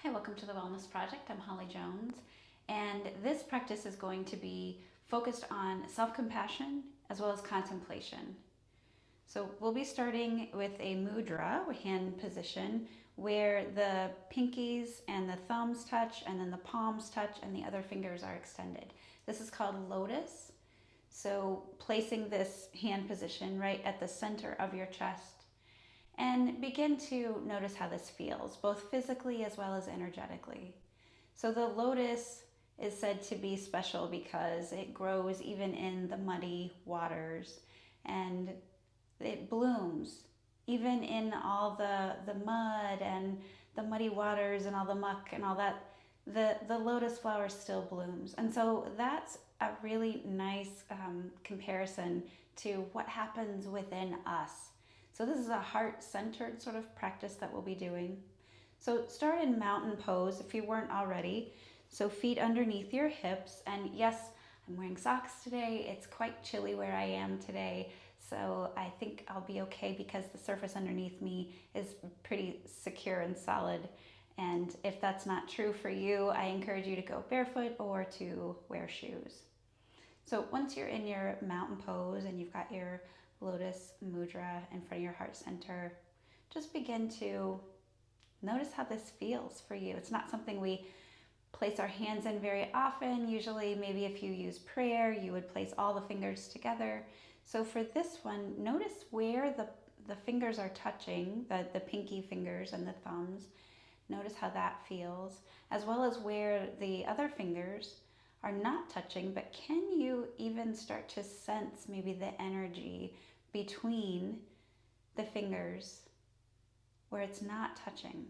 Hi, welcome to the Wellness Project. I'm Holly Jones, and this practice is going to be focused on self-compassion as well as contemplation. So we'll be starting with a mudra, hand position, where the pinkies and the thumbs touch, and then the palms touch, and the other fingers are extended. This is called lotus. So placing this hand position right at the center of your chest, and begin to notice how this feels, both physically as well as energetically. So the lotus is said to be special because it grows even in the muddy waters, and it blooms even in all the mud and the muddy waters and all the muck and all that. The lotus flower still blooms. And so that's a really nice comparison to what happens within us. So this is a heart-centered sort of practice that we'll be doing. So start in mountain pose if you weren't already. So feet underneath your hips. And yes, I'm wearing socks today. It's quite chilly where I am today. So I think I'll be okay because the surface underneath me is pretty secure and solid. And if that's not true for you, I encourage you to go barefoot or to wear shoes. So once you're in your mountain pose and you've got your lotus mudra in front of your heart center, just begin to notice how this feels for you. It's not something we place our hands in very often. Usually, maybe if you use prayer, you would place all the fingers together. So for this one, notice where the fingers are touching, the pinky fingers and the thumbs. Notice how that feels, as well as where the other fingers are not touching, but can you even start to sense maybe the energy between the fingers where it's not touching?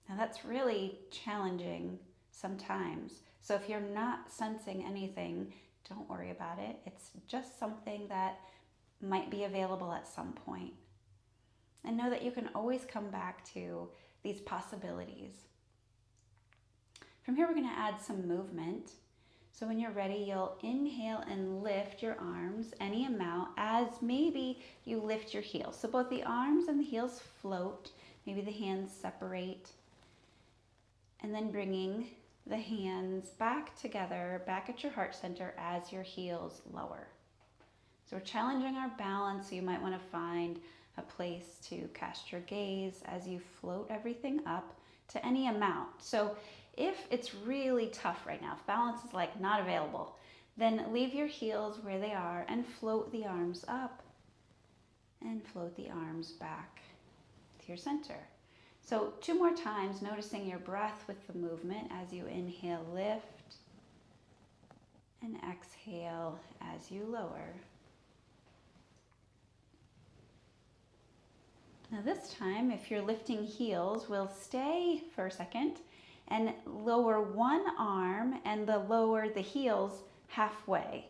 Now that's really challenging sometimes. So if you're not sensing anything, don't worry about it. It's just something that might be available at some point. And know that you can always come back to these possibilities. From here, we're going to add some movement. So when you're ready, you'll inhale and lift your arms any amount as maybe you lift your heels. So both the arms and the heels float. Maybe the hands separate. And then bringing the hands back together, back at your heart center as your heels lower. So we're challenging our balance. So you might want to find a place to cast your gaze as you float everything up to any amount. So if it's really tough right now, if balance is like not available, then leave your heels where they are and float the arms up and float the arms back to your center. So 2 more times, noticing your breath with the movement as you inhale, lift, and exhale as you lower. Now this time, if you're lifting heels, we'll stay for a second and lower one arm and lower the heels halfway.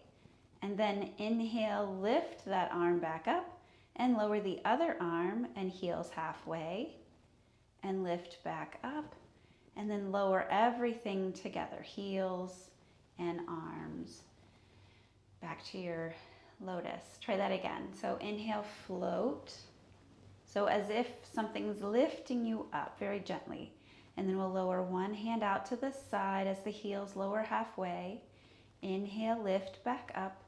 And then inhale, lift that arm back up and lower the other arm and heels halfway and lift back up. And then lower everything together, heels and arms. Back to your lotus. Try that again. So inhale, float. So as if something's lifting you up very gently. And then we'll lower one hand out to the side as the heels lower halfway. Inhale, lift back up.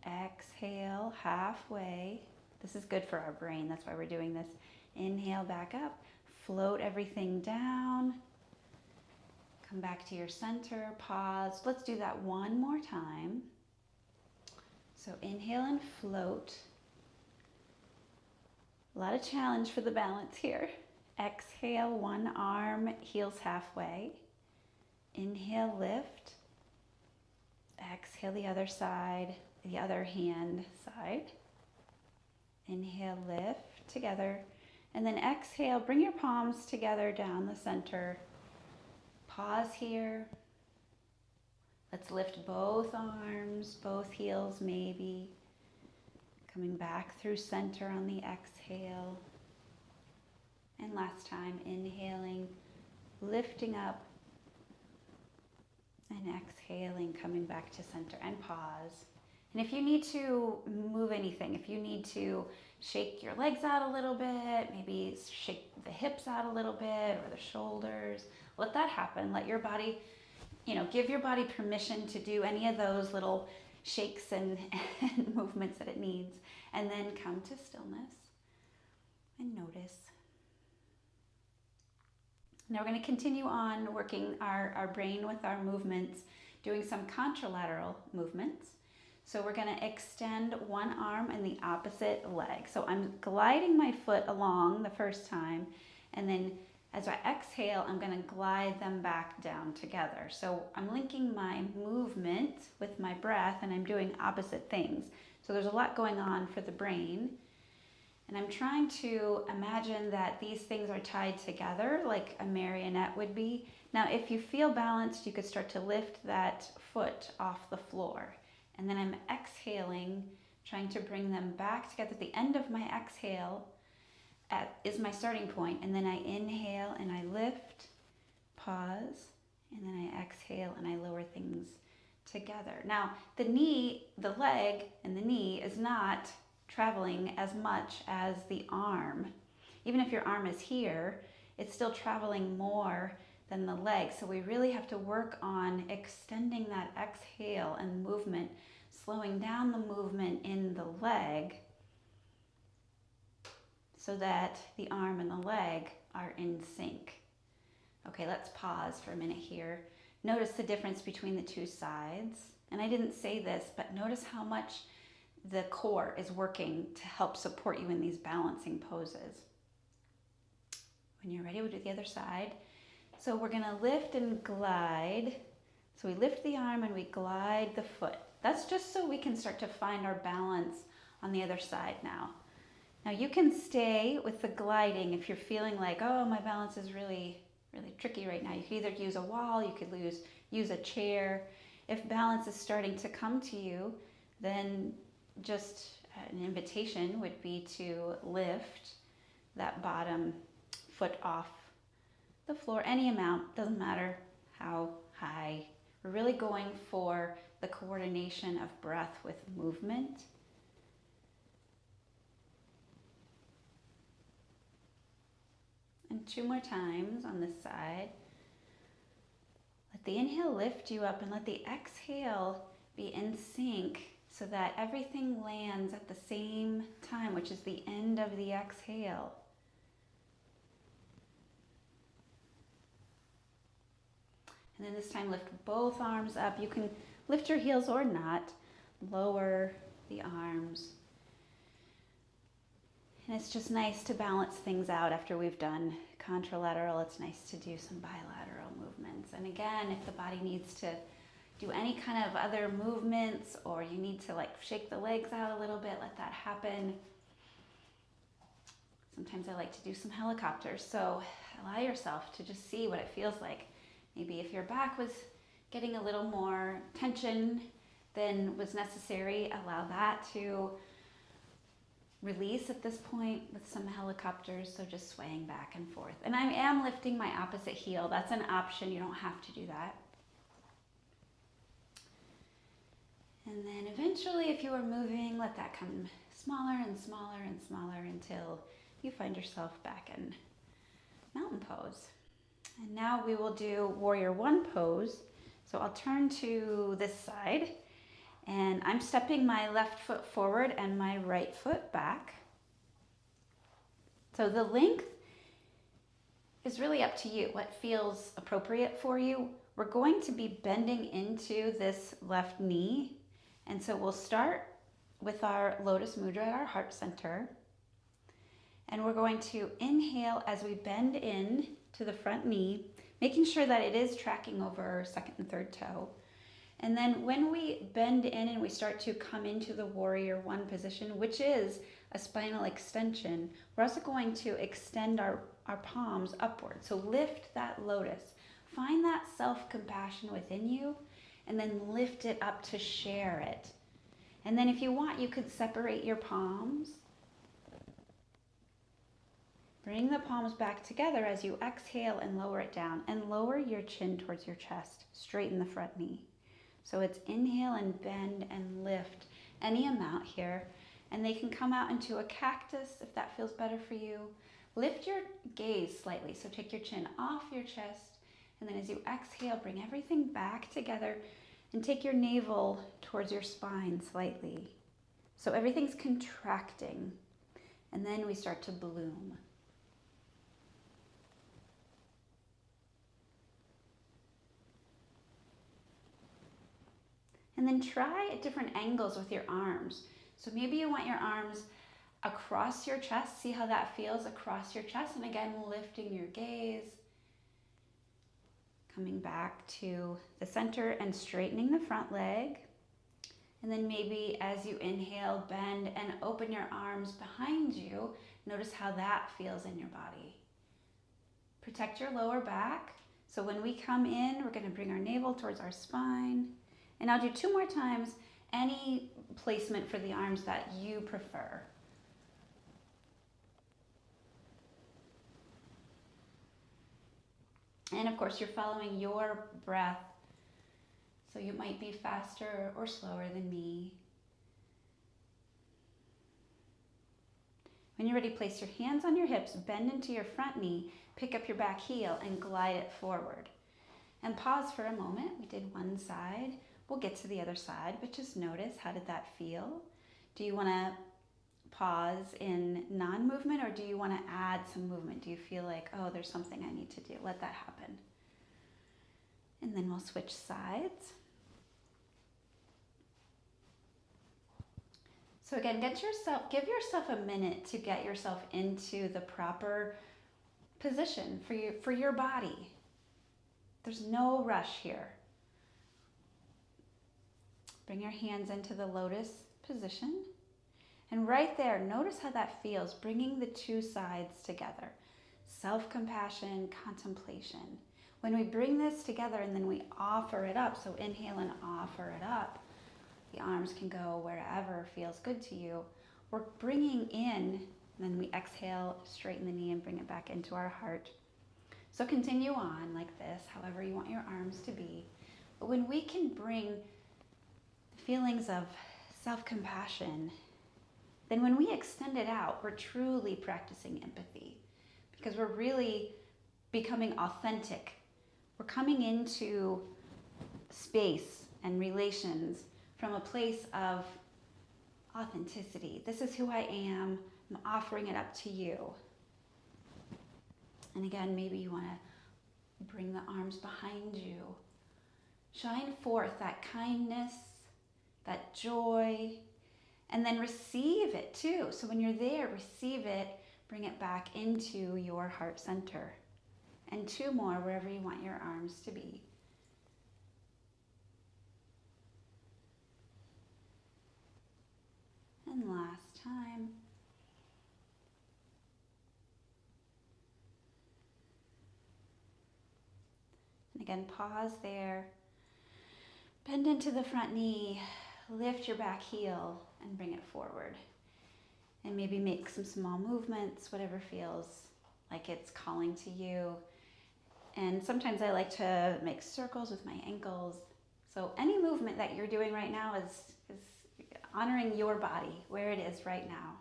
Exhale, halfway. This is good for our brain, that's why we're doing this. Inhale, back up. Float everything down. Come back to your center, pause. Let's do that one more time. So inhale and float. A lot of challenge for the balance here. Exhale, one arm, heels halfway. Inhale, lift. Exhale, the other side, the other hand side. Inhale, lift together. And then exhale, bring your palms together down the center. Pause here. Let's lift both arms, both heels maybe. Coming back through center on the exhale. And last time, inhaling, lifting up, and exhaling, coming back to center, and pause. And if you need to move anything, if you need to shake your legs out a little bit, maybe shake the hips out a little bit or the shoulders. Let that happen. Let your body, give your body permission to do any of those little shakes and movements that it needs. And then come to stillness and notice. Now we're going to continue on working our brain with our movements, doing some contralateral movements. So we're going to extend one arm and the opposite leg. So I'm gliding my foot along the first time, and then as I exhale, I'm going to glide them back down together. So I'm linking my movement with my breath, and I'm doing opposite things. So there's a lot going on for the brain. And I'm trying to imagine that these things are tied together like a marionette would be. Now, if you feel balanced, you could start to lift that foot off the floor. And then I'm exhaling, trying to bring them back together. At the end of my exhale is my starting point. And then I inhale and I lift, pause, and then I exhale and I lower things together. Now, the leg and the knee is not traveling as much as the arm. Even if your arm is here, it's still traveling more than the leg. So we really have to work on extending that exhale and movement, slowing down the movement in the leg so that the arm and the leg are in sync. Okay, let's pause for a minute here. Notice the difference between the two sides. And I didn't say this, but notice how much the core is working to help support you in these balancing poses. When you're ready, we'll do the other side. So we're going to lift and glide. So we lift the arm and we glide the foot. That's just so we can start to find our balance on the other side now. Now you can stay with the gliding if you're feeling like, oh, my balance is really, really tricky right now. You could either use a wall, you could use a chair. If balance is starting to come to you, then just an invitation would be to lift that bottom foot off the floor, any amount, doesn't matter how high. We're really going for the coordination of breath with movement. And 2 more times on this side. Let the inhale lift you up and let the exhale be in sync so that everything lands at the same time, which is the end of the exhale. And then this time lift both arms up. You can lift your heels or not. Lower the arms. And it's just nice to balance things out after we've done contralateral. It's nice to do some bilateral movements. And again, if the body needs to do any kind of other movements, or you need to shake the legs out a little bit, let that happen. Sometimes I like to do some helicopters. So allow yourself to just see what it feels like. Maybe if your back was getting a little more tension than was necessary, allow that to release at this point with some helicopters. So just swaying back and forth. And I am lifting my opposite heel. That's an option. You don't have to do that. And then eventually, if you are moving, let that come smaller and smaller and smaller until you find yourself back in mountain pose. And now we will do warrior one pose. So I'll turn to this side, and I'm stepping my left foot forward and my right foot back. So the length is really up to you, what feels appropriate for you. We're going to be bending into this left knee. And so we'll start with our lotus mudra at our heart center. And we're going to inhale as we bend in to the front knee, making sure that it is tracking over second and third toe. And then when we bend in and we start to come into the warrior one position, which is a spinal extension, we're also going to extend our palms upward. So lift that lotus. Find that self-compassion within you, and then lift it up to share it. And then if you want, you could separate your palms. Bring the palms back together as you exhale and lower it down. And lower your chin towards your chest. Straighten the front knee. So it's inhale and bend and lift any amount here. And they can come out into a cactus if that feels better for you. Lift your gaze slightly, so take your chin off your chest, and then as you exhale, bring everything back together and take your navel towards your spine slightly. So everything's contracting, and then we start to bloom. And then try at different angles with your arms. So maybe you want your arms across your chest. See how that feels across your chest. And again, lifting your gaze. Coming back to the center and straightening the front leg. And then maybe as you inhale, bend and open your arms behind you. Notice how that feels in your body. Protect your lower back. So when we come in, we're going to bring our navel towards our spine. And I'll do 2 more times, any placement for the arms that you prefer. And of course, you're following your breath, so you might be faster or slower than me. When you're ready, place your hands on your hips, bend into your front knee, pick up your back heel, and glide it forward. And pause for a moment. We did one side. We'll get to the other side, but just notice, how did that feel? Do you want to pause in non-movement, or do you want to add some movement? Do you feel like, oh, there's something I need to do? Let that happen. And then we'll switch sides. So again, give yourself a minute to get yourself into the proper position for your body. There's no rush here. Bring your hands into the lotus position. And right there, notice how that feels, bringing the 2 sides together. Self-compassion, contemplation. When we bring this together and then we offer it up, so inhale and offer it up, the arms can go wherever feels good to you. We're bringing in, then we exhale, straighten the knee and bring it back into our heart. So continue on like this, however you want your arms to be. But when we can bring feelings of self-compassion, then when we extend it out, we're truly practicing empathy, because we're really becoming authentic. We're coming into space and relations from a place of authenticity. This is who I am. I'm offering it up to you. And again, maybe you want to bring the arms behind you. Shine forth that kindness, that joy, and then receive it too. So when you're there, receive it, bring it back into your heart center. And 2 more, wherever you want your arms to be. And last time. And again, pause there. Bend into the front knee. Lift your back heel and bring it forward. And maybe make some small movements, whatever feels like it's calling to you. And sometimes I like to make circles with my ankles. So any movement that you're doing right now is honoring your body, where it is right now.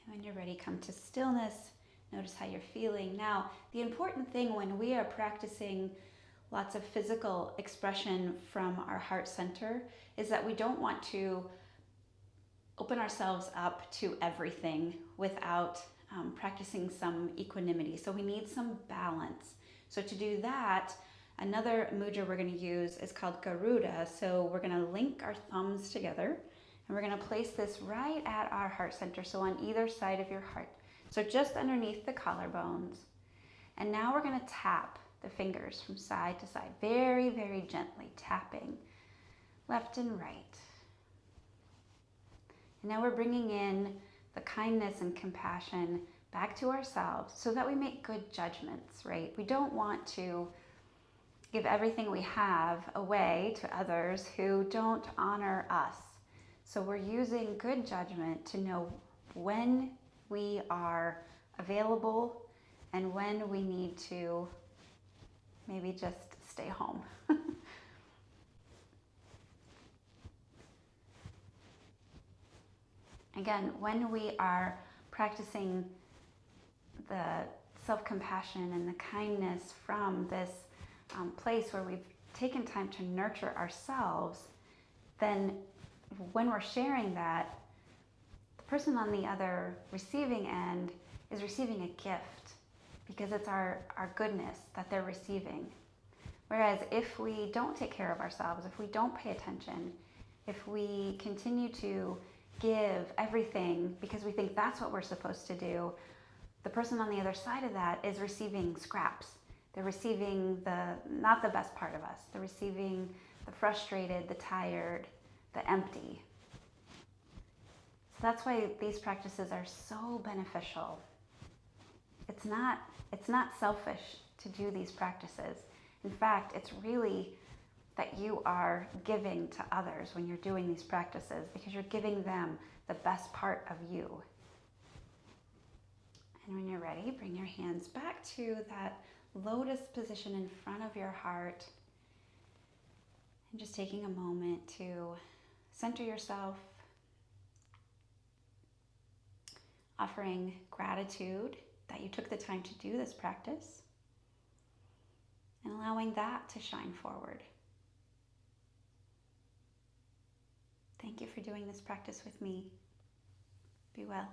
And when you're ready, come to stillness. Notice how you're feeling. Now, the important thing when we are practicing lots of physical expression from our heart center is that we don't want to open ourselves up to everything without practicing some equanimity. So we need some balance. So to do that, another mudra we're going to use is called Garuda. So we're going to link our thumbs together and we're going to place this right at our heart center. So on either side of your heart. So just underneath the collarbones. And now we're going to tap the fingers from side to side, very, very gently tapping left and right. And now we're bringing in the kindness and compassion back to ourselves so that we make good judgments, right? We don't want to give everything we have away to others who don't honor us. So we're using good judgment to know when we are available and when we need to maybe just stay home. Again, when we are practicing the self-compassion and the kindness from this place where we've taken time to nurture ourselves, then when we're sharing that, the person on the other receiving end is receiving a gift because it's our goodness that they're receiving. Whereas if we don't take care of ourselves, if we don't pay attention, if we continue to give everything because we think that's what we're supposed to do, the person on the other side of that is receiving scraps. They're receiving not the best part of us. They're receiving the frustrated, the tired, the empty. So that's why these practices are so beneficial. It's not selfish to do these practices. In fact, it's really that you are giving to others when you're doing these practices because you're giving them the best part of you. And when you're ready, bring your hands back to that lotus position in front of your heart. And just taking a moment to center yourself, offering gratitude that you took the time to do this practice, and allowing that to shine forward. Thank you for doing this practice with me. Be well.